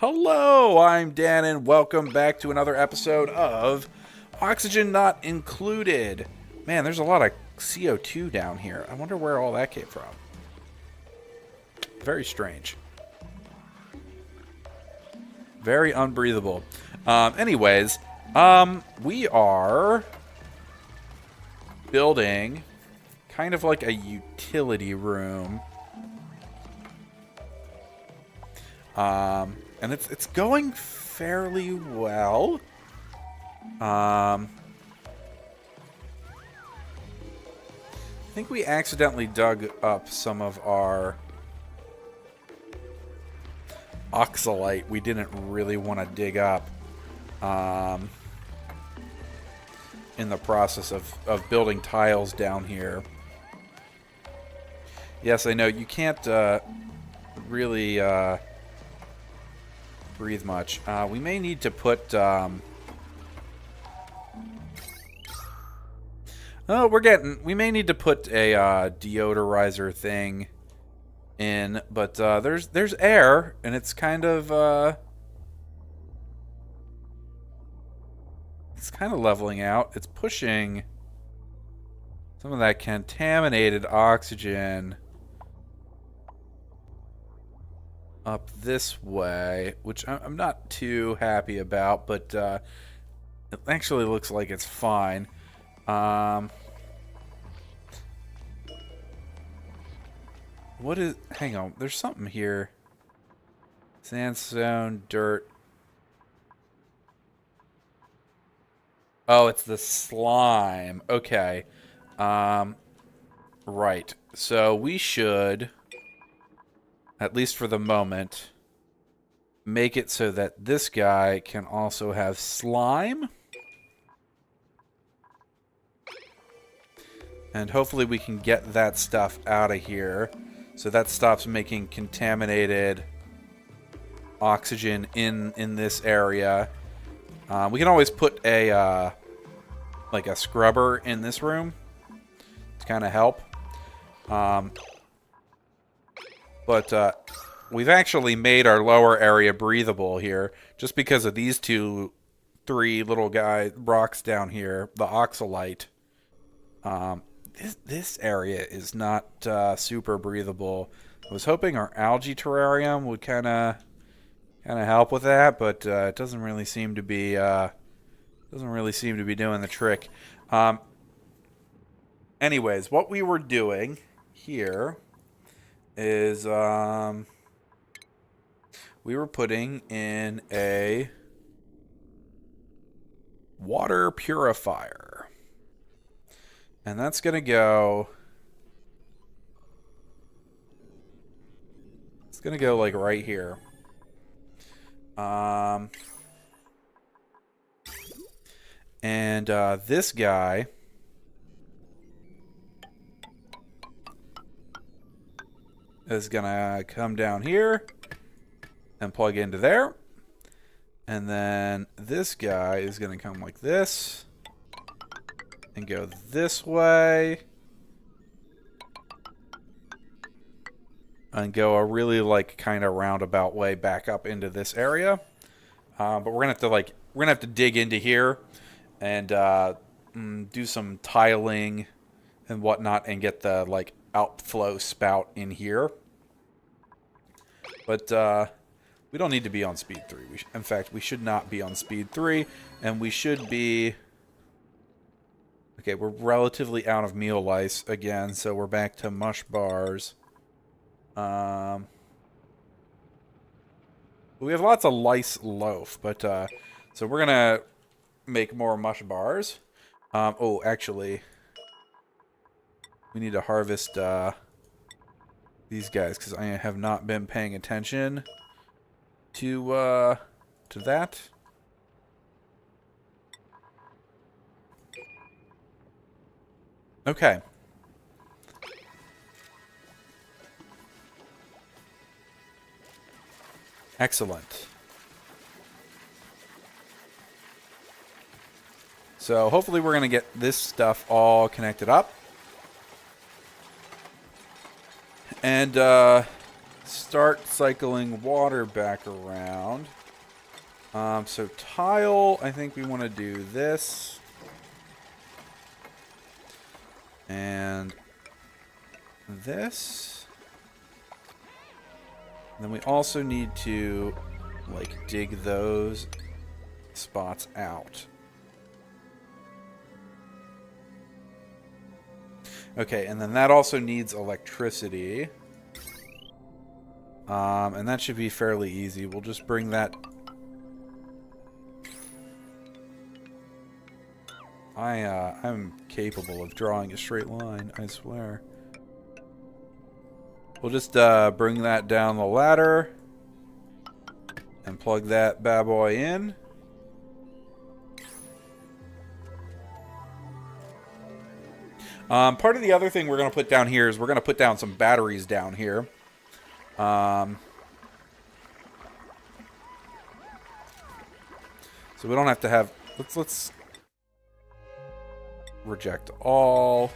Hello, I'm Dan, and welcome back to another episode of Oxygen Not Included. Man, there's a lot of CO2 down here. I wonder where all that came from. Very strange. Very unbreathable. Anyways, we are building kind of like a utility room. And it's going fairly well. I think we accidentally dug up some of our oxalite we didn't really want to dig up in the process of building tiles down here. Yes, I know, you can't really breathe much. We may need to put we may need to put a deodorizer thing in, but there's air, and it's kind of leveling out. It's pushing some of that contaminated oxygen up this way, which I'm not too happy about, but it actually looks like it's fine. What is... Hang on, there's something here. Sandstone, dirt. Oh, it's the slime. Okay. Right. So we should, at least for the moment, make it so that this guy can also have slime. And hopefully we can get that stuff out of here, so that stops making contaminated oxygen in this area. We can always put a like a scrubber in this room to kind of help. But we've actually made our lower area breathable here, just because of these three little rocks down here, the oxalite. This area is not super breathable. I was hoping our algae terrarium would kind of help with that, but it doesn't really seem to be doing the trick. Anyways, what we were doing here is we were putting in a water purifier. And that's going to go... It's going to go like right here. And this guy is going to come down here and plug into there. And then this guy is going to come like this and go this way and go a really kind of roundabout way back up into this area. But we're gonna have to dig into here and do some tiling and whatnot and get the outflow spout in here. But we don't need to be on speed 3. In fact, we should not be on speed 3, and we should be... Okay, we're relatively out of meal lice again, so we're back to mush bars. We have lots of lice loaf, but so we're gonna make more mush bars. Oh, actually, we need to harvest these guys because I have not been paying attention to that. Okay. Excellent. So hopefully we're going to get this stuff all connected up. And start cycling water back around. So tile, I think we want to do this. And this. And then we also need to, like, dig those spots out. Okay, and then that also needs electricity. And that should be fairly easy. We'll just bring that... I'm capable of drawing a straight line, I swear. We'll just bring that down the ladder and plug that bad boy in. Part of the other thing we're going to put down here is we're going to put down some batteries down here. So we don't have to have... Let's reject all.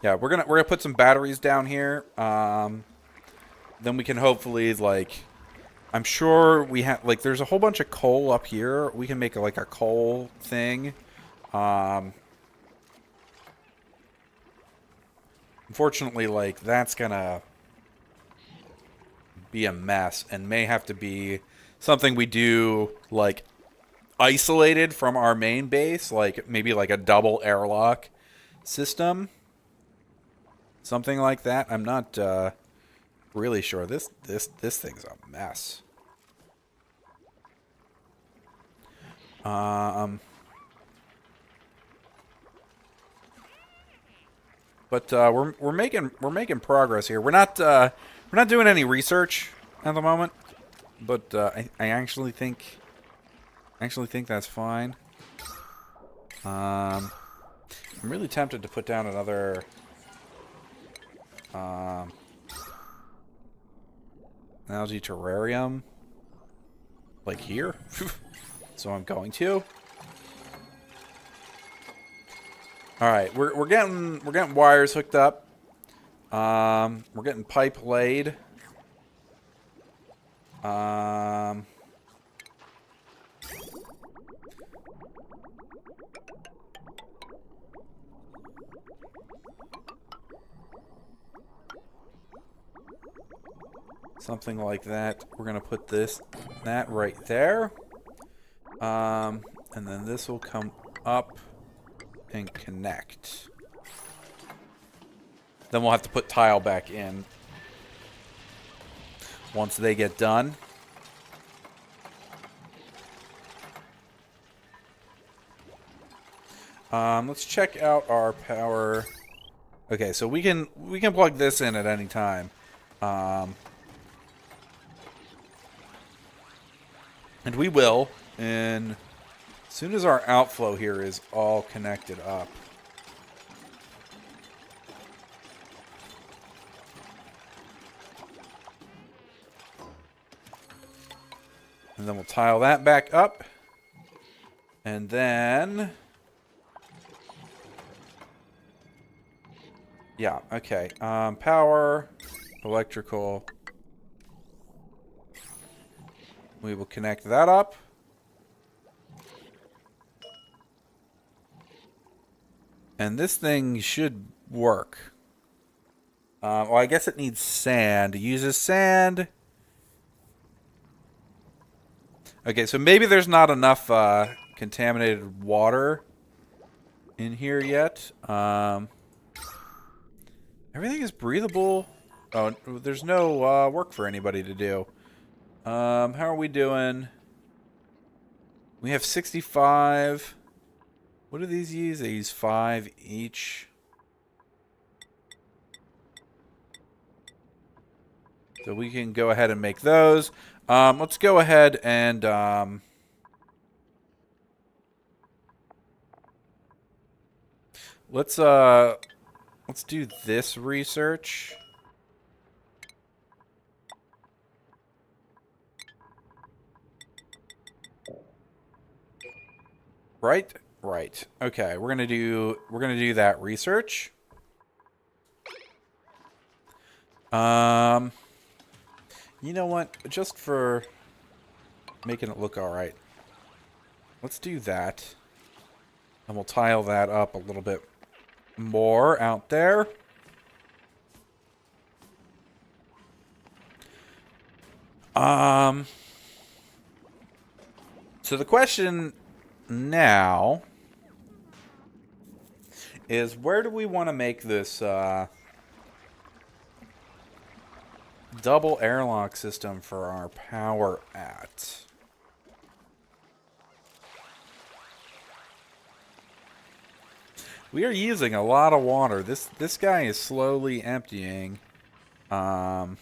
Yeah, we're gonna put some batteries down here. Then we can hopefully, like, I'm sure we have, like, there's a whole bunch of coal up here. We can make like a coal thing. Unfortunately, like, that's gonna be a mess and may have to be something we do, like, isolated from our main base, like maybe like a double airlock system, something like that. I'm not really sure. This thing's a mess. But we're making progress here. We're not doing any research at the moment, but I actually think that's fine. I'm really tempted to put down another algae terrarium, like here. So I'm going to. All right, we're getting wires hooked up. We're getting pipe laid. Something like that. We're gonna put that right there. And then this will come up and connect. Then we'll have to put tile back in once they get done. Let's check out our power. Okay, so we can plug this in at any time. And we will, and as soon as our outflow here is all connected up. And then we'll tile that back up. And then... yeah, okay. Power, electrical... we will connect that up. And this thing should work. Well, I guess it needs sand. It uses sand. Okay, so maybe there's not enough contaminated water in here yet. Everything is breathable. Oh, there's no work for anybody to do. How are we doing? We have 65. What do these use? They use 5 each. So we can go ahead and make those. Let's go ahead and let's do this research. Right? Right. Okay, we're gonna do that research. Um, you know what? Just for making it look all right, let's do that. And we'll tile that up a little bit more out there. So the question now is, where do we want to make this double airlock system for our power at? We are using a lot of water. This guy is slowly emptying. I'm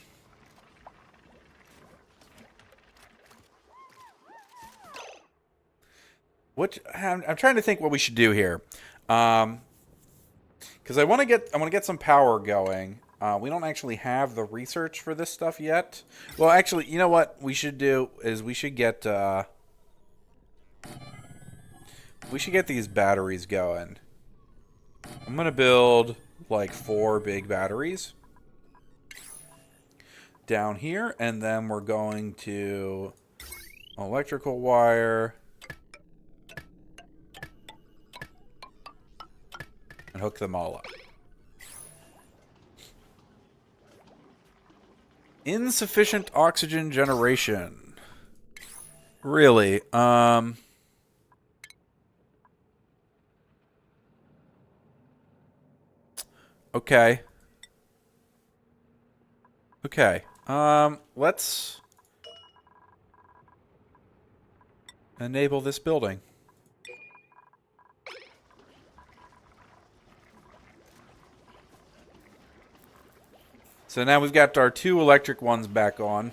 trying to think what we should do here, because I want to get some power going. We don't actually have the research for this stuff yet. Well, actually, you know what we should do is we should get these batteries going. I'm gonna build like 4 big batteries down here, and then we're going to electrical wire and hook them all up. Insufficient oxygen generation. Really? Okay. Okay. Let's enable this building. So now we've got our 2 electric ones back on.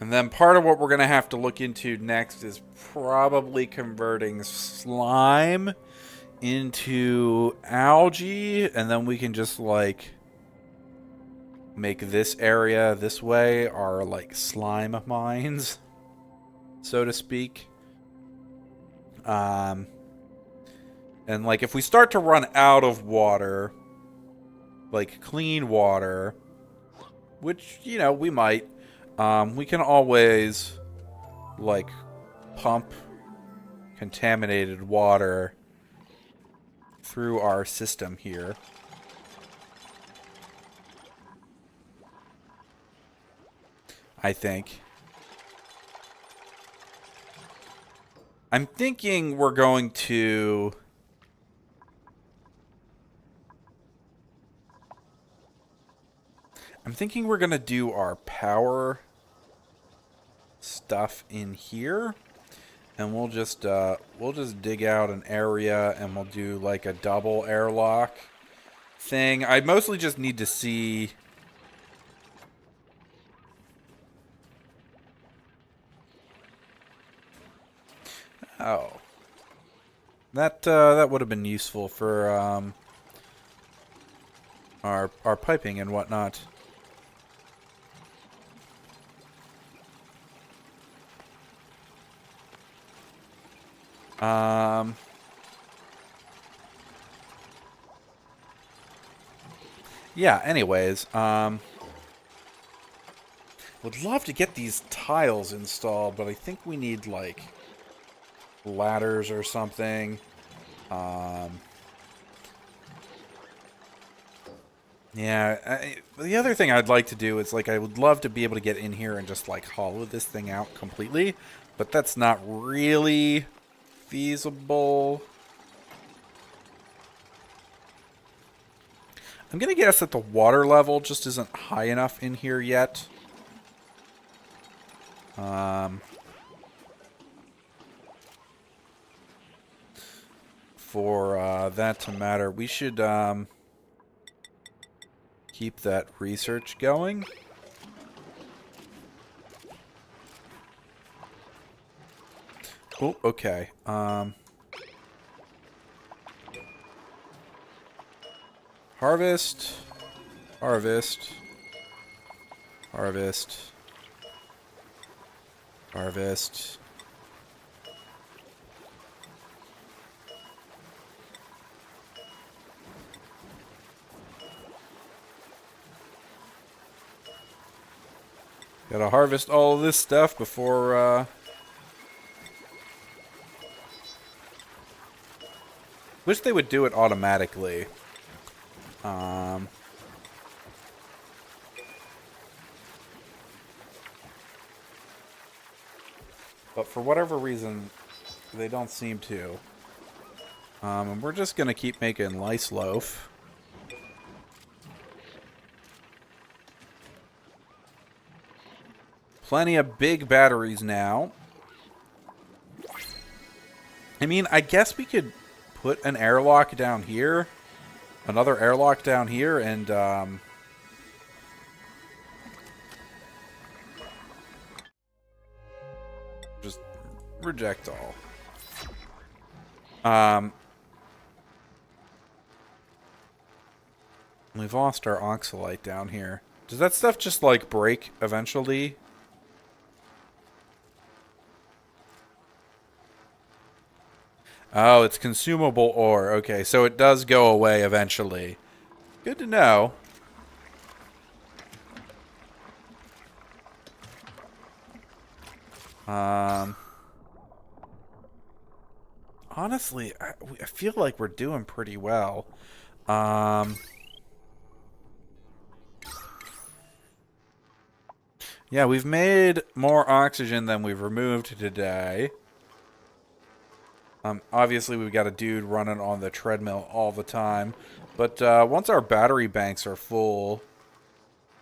And then part of what we're going to have to look into next is probably converting slime into algae. And then we can just, like, make this area this way our, like, slime mines, so to speak. And, like, if we start to run out of water, like, clean water, which, you know, we might... we can always, like, pump contaminated water through our system here. I think. I'm thinking we're going to... I'm thinking we're going to do our power stuff in here, and we'll just dig out an area, and we'll do like a double airlock thing. I mostly just need to see that would have been useful for our piping and whatnot. Yeah, anyways, would love to get these tiles installed, but I think we need, like, ladders or something. Yeah, the other thing I'd like to do is, like, I would love to be able to get in here and just, like, hollow this thing out completely, but that's not really feasible. I'm going to guess that the water level just isn't high enough in here yet. For that to matter. We should keep that research going. Oh, okay. Harvest. Harvest. Harvest. Harvest. Gotta harvest all of this stuff before, wish they would do it automatically. But for whatever reason, they don't seem to. And we're just gonna keep making lice loaf. Plenty of big batteries now. I mean, I guess we could put an airlock down here. Another airlock down here, and, just reject all. We've lost our oxalite down here. Does that stuff just, like, break eventually? Oh, it's consumable ore. Okay, so it does go away eventually. Good to know. Honestly, I feel like we're doing pretty well. Yeah, we've made more oxygen than we've removed today. Obviously, we've got a dude running on the treadmill all the time. But once our battery banks are full,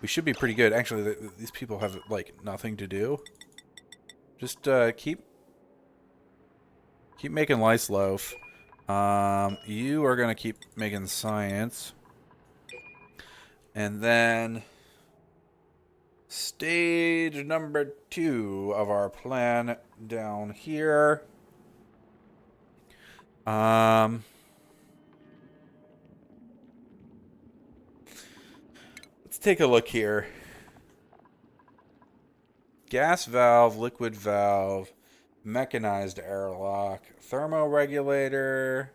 we should be pretty good. Actually, these people have, like, nothing to do. Just keep making lice loaf. You are going to keep making science. And then stage number 2 of our plan down here. Let's take a look here. Gas valve, liquid valve, mechanized airlock, thermoregulator.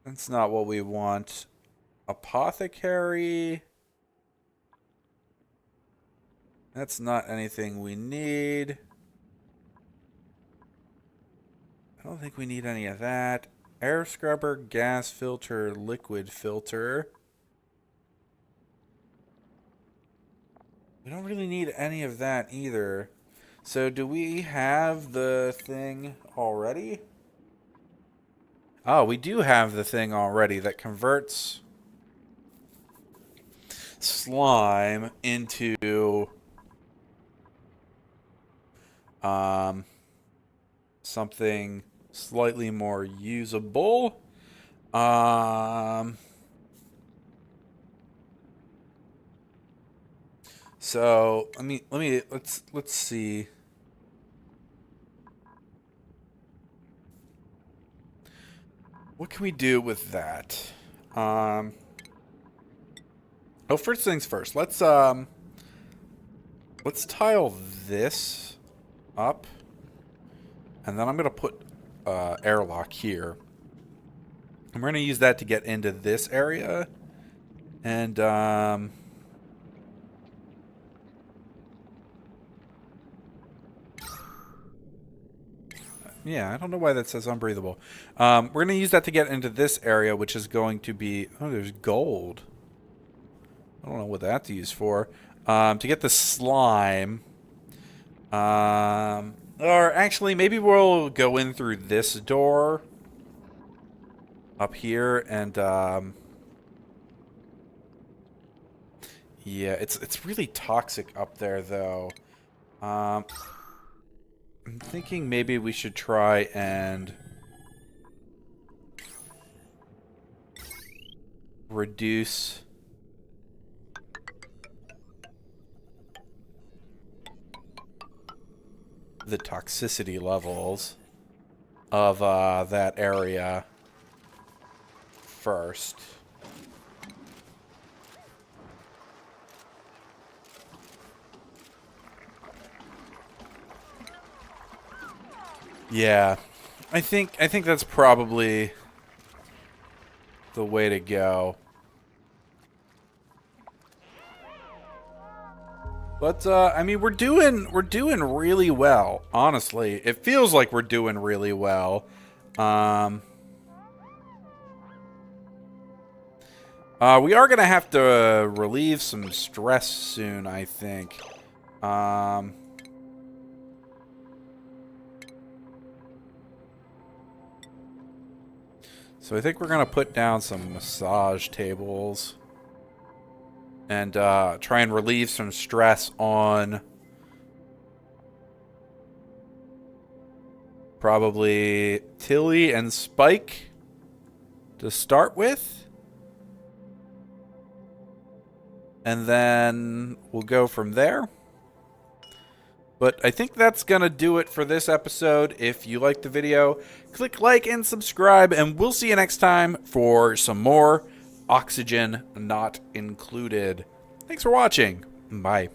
That's not what we want. Apothecary. That's not anything we need. I don't think we need any of that. Air scrubber, gas filter, liquid filter. We don't really need any of that either. So do we have the thing already? Oh, we do have the thing already that converts slime into something slightly more usable. So let's see. What can we do with that? Oh, first things first. Let's tile this up, and then I'm gonna put airlock here. And we're gonna use that to get into this area, and yeah, I don't know why that says unbreathable. We're going to use that to get into this area, which is going to be... Oh, there's gold. I don't know what that's used for. To get the slime. Or actually, maybe we'll go in through this door. Up here, and... yeah, it's really toxic up there, though. I'm thinking maybe we should try and reduce the toxicity levels of that area first. Yeah, I think that's probably the way to go. But I mean, we're doing really well. Honestly, it feels like we're doing really well. We are gonna have to relieve some stress soon, I think. So I think we're gonna put down some massage tables and try and relieve some stress on probably Tilly and Spike to start with. And then we'll go from there. But I think that's going to do it for this episode. If you liked the video, click like and subscribe, and we'll see you next time for some more Oxygen Not Included. Thanks for watching. Bye.